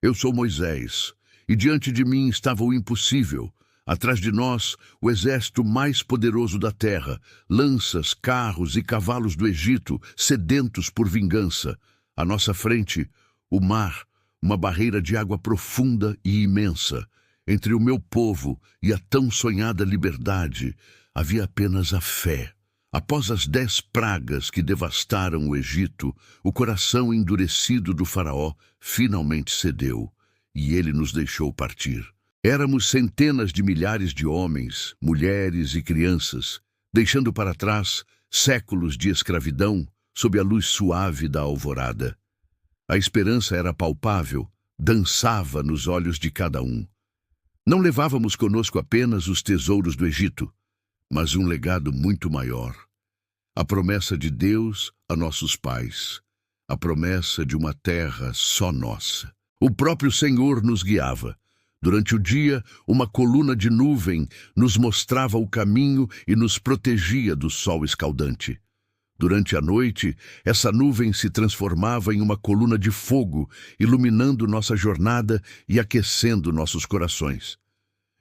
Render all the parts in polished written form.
Eu sou Moisés, e diante de mim estava o impossível. Atrás de nós, o exército mais poderoso da terra, lanças, carros e cavalos do Egito, sedentos por vingança. À nossa frente, o mar, uma barreira de água profunda e imensa. Entre o meu povo e a tão sonhada liberdade, havia apenas a fé. Após as 10 pragas que devastaram o Egito, o coração endurecido do faraó finalmente cedeu, e ele nos deixou partir. Éramos centenas de milhares de homens, mulheres e crianças, deixando para trás séculos de escravidão sob a luz suave da alvorada. A esperança era palpável, dançava nos olhos de cada um. Não levávamos conosco apenas os tesouros do Egito, mas um legado muito maior. A promessa de Deus a nossos pais, a promessa de uma terra só nossa. O próprio Senhor nos guiava. Durante o dia, uma coluna de nuvem nos mostrava o caminho e nos protegia do sol escaldante. Durante a noite, essa nuvem se transformava em uma coluna de fogo, iluminando nossa jornada e aquecendo nossos corações.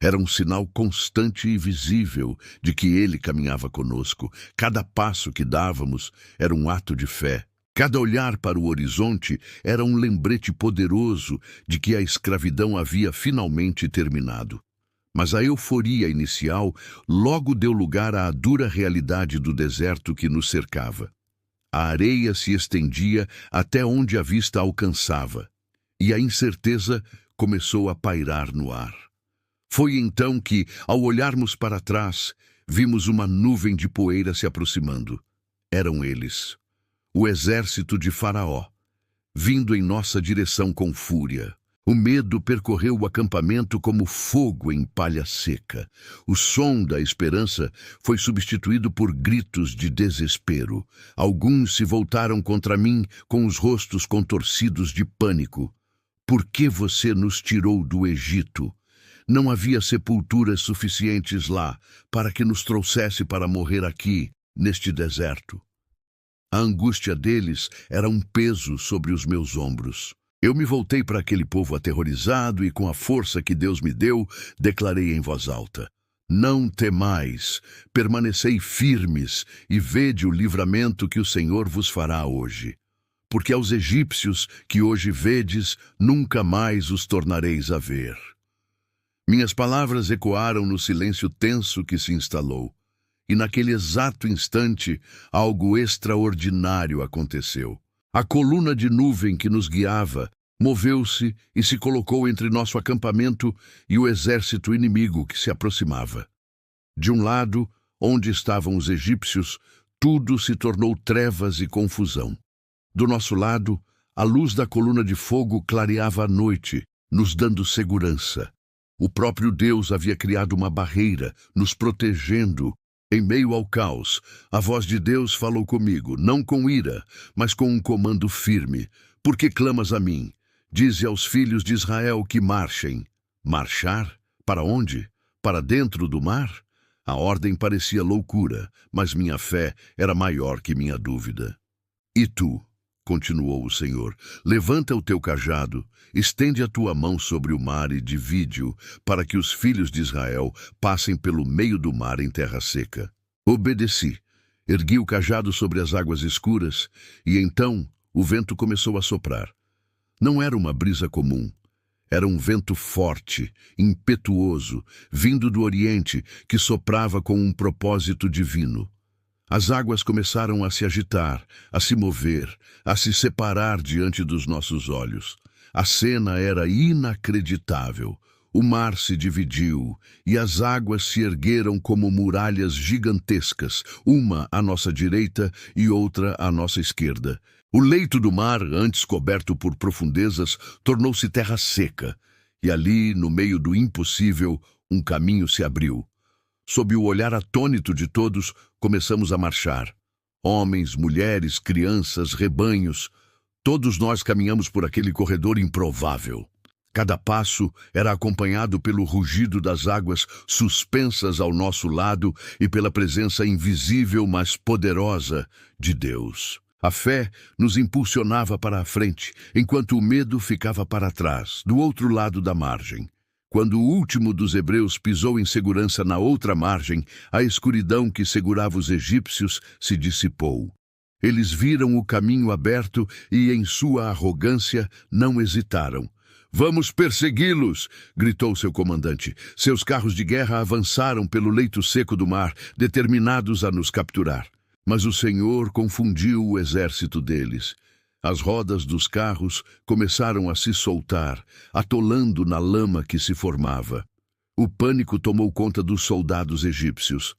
Era um sinal constante e visível de que Ele caminhava conosco. Cada passo que dávamos era um ato de fé. Cada olhar para o horizonte era um lembrete poderoso de que a escravidão havia finalmente terminado. Mas a euforia inicial logo deu lugar à dura realidade do deserto que nos cercava. A areia se estendia até onde a vista alcançava, e a incerteza começou a pairar no ar. Foi então que, ao olharmos para trás, vimos uma nuvem de poeira se aproximando. Eram eles, o exército de Faraó, vindo em nossa direção com fúria. O medo percorreu o acampamento como fogo em palha seca. O som da esperança foi substituído por gritos de desespero. Alguns se voltaram contra mim com os rostos contorcidos de pânico. Por que você nos tirou do Egito? Não havia sepulturas suficientes lá para que nos trouxesse para morrer aqui, neste deserto. A angústia deles era um peso sobre os meus ombros. Eu me voltei para aquele povo aterrorizado e, com a força que Deus me deu, declarei em voz alta: Não temais, permanecei firmes e vede o livramento que o Senhor vos fará hoje. Porque aos egípcios que hoje vedes, nunca mais os tornareis a ver. Minhas palavras ecoaram no silêncio tenso que se instalou. E naquele exato instante, algo extraordinário aconteceu. A coluna de nuvem que nos guiava moveu-se e se colocou entre nosso acampamento e o exército inimigo que se aproximava. De um lado, onde estavam os egípcios, tudo se tornou trevas e confusão. Do nosso lado, a luz da coluna de fogo clareava a noite, nos dando segurança. O próprio Deus havia criado uma barreira, nos protegendo. Em meio ao caos, a voz de Deus falou comigo, não com ira, mas com um comando firme. Por que clamas a mim? Dize aos filhos de Israel que marchem. Marchar? Para onde? Para dentro do mar? A ordem parecia loucura, mas minha fé era maior que minha dúvida. E tu? Continuou o Senhor, levanta o teu cajado, estende a tua mão sobre o mar e divide-o, para que os filhos de Israel passem pelo meio do mar em terra seca. Obedeci, ergui o cajado sobre as águas escuras, e então o vento começou a soprar. Não era uma brisa comum, era um vento forte, impetuoso, vindo do Oriente, que soprava com um propósito divino. As águas começaram a se agitar, a se mover, a se separar diante dos nossos olhos. A cena era inacreditável. O mar se dividiu e as águas se ergueram como muralhas gigantescas, uma à nossa direita e outra à nossa esquerda. O leito do mar, antes coberto por profundezas, tornou-se terra seca, e ali, no meio do impossível, um caminho se abriu. Sob o olhar atônito de todos, começamos a marchar. Homens, mulheres, crianças, rebanhos, todos nós caminhamos por aquele corredor improvável. Cada passo era acompanhado pelo rugido das águas suspensas ao nosso lado e pela presença invisível, mas poderosa, de Deus. A fé nos impulsionava para a frente, enquanto o medo ficava para trás, do outro lado da margem. Quando o último dos hebreus pisou em segurança na outra margem, a escuridão que segurava os egípcios se dissipou. Eles viram o caminho aberto e, em sua arrogância, não hesitaram. "Vamos persegui-los!" gritou seu comandante. Seus carros de guerra avançaram pelo leito seco do mar, determinados a nos capturar. Mas o Senhor confundiu o exército deles. As rodas dos carros começaram a se soltar, atolando na lama que se formava. O pânico tomou conta dos soldados egípcios.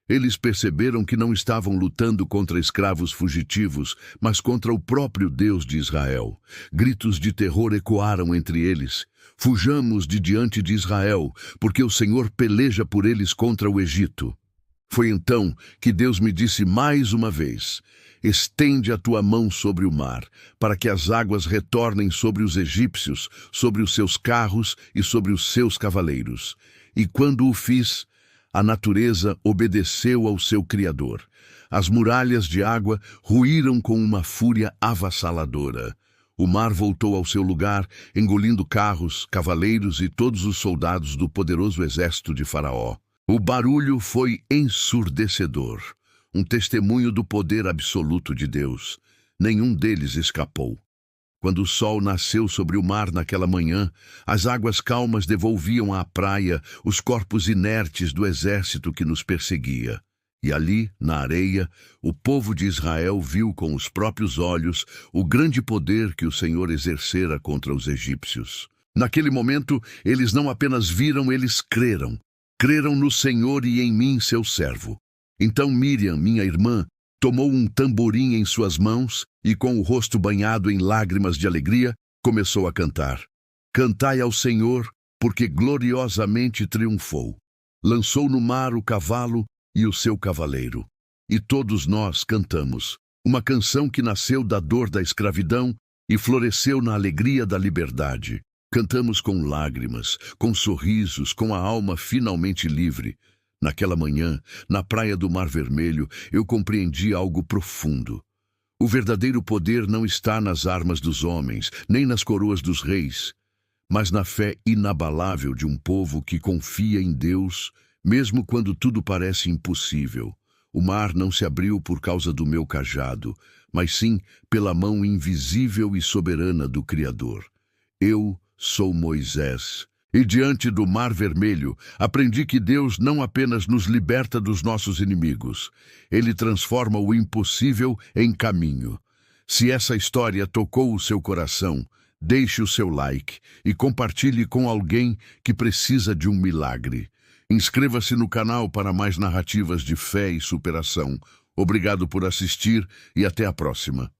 Eles perceberam que não estavam lutando contra escravos fugitivos, mas contra o próprio Deus de Israel. Gritos de terror ecoaram entre eles. "Fujamos de diante de Israel, porque o Senhor peleja por eles contra o Egito." Foi então que Deus me disse mais uma vez: "Estende a tua mão sobre o mar, para que as águas retornem sobre os egípcios, sobre os seus carros e sobre os seus cavaleiros." E quando o fiz, a natureza obedeceu ao seu Criador. As muralhas de água ruíram com uma fúria avassaladora. O mar voltou ao seu lugar, engolindo carros, cavaleiros e todos os soldados do poderoso exército de Faraó. O barulho foi ensurdecedor, um testemunho do poder absoluto de Deus. Nenhum deles escapou. Quando o sol nasceu sobre o mar naquela manhã, as águas calmas devolviam à praia os corpos inertes do exército que nos perseguia. E ali, na areia, o povo de Israel viu com os próprios olhos o grande poder que o Senhor exercera contra os egípcios. Naquele momento, eles não apenas viram, eles creram. Creram no Senhor e em mim, seu servo. Então Miriam, minha irmã, tomou um tamborim em suas mãos e, com o rosto banhado em lágrimas de alegria, começou a cantar. "Cantai ao Senhor, porque gloriosamente triunfou. Lançou no mar o cavalo e o seu cavaleiro." E todos nós cantamos, uma canção que nasceu da dor da escravidão e floresceu na alegria da liberdade. Cantamos com lágrimas, com sorrisos, com a alma finalmente livre. Naquela manhã, na praia do Mar Vermelho, eu compreendi algo profundo. O verdadeiro poder não está nas armas dos homens, nem nas coroas dos reis, mas na fé inabalável de um povo que confia em Deus, mesmo quando tudo parece impossível. O mar não se abriu por causa do meu cajado, mas sim pela mão invisível e soberana do Criador. Eu sou Moisés. E diante do Mar Vermelho, aprendi que Deus não apenas nos liberta dos nossos inimigos, Ele transforma o impossível em caminho. Se essa história tocou o seu coração, deixe o seu like e compartilhe com alguém que precisa de um milagre. Inscreva-se no canal para mais narrativas de fé e superação. Obrigado por assistir e até a próxima.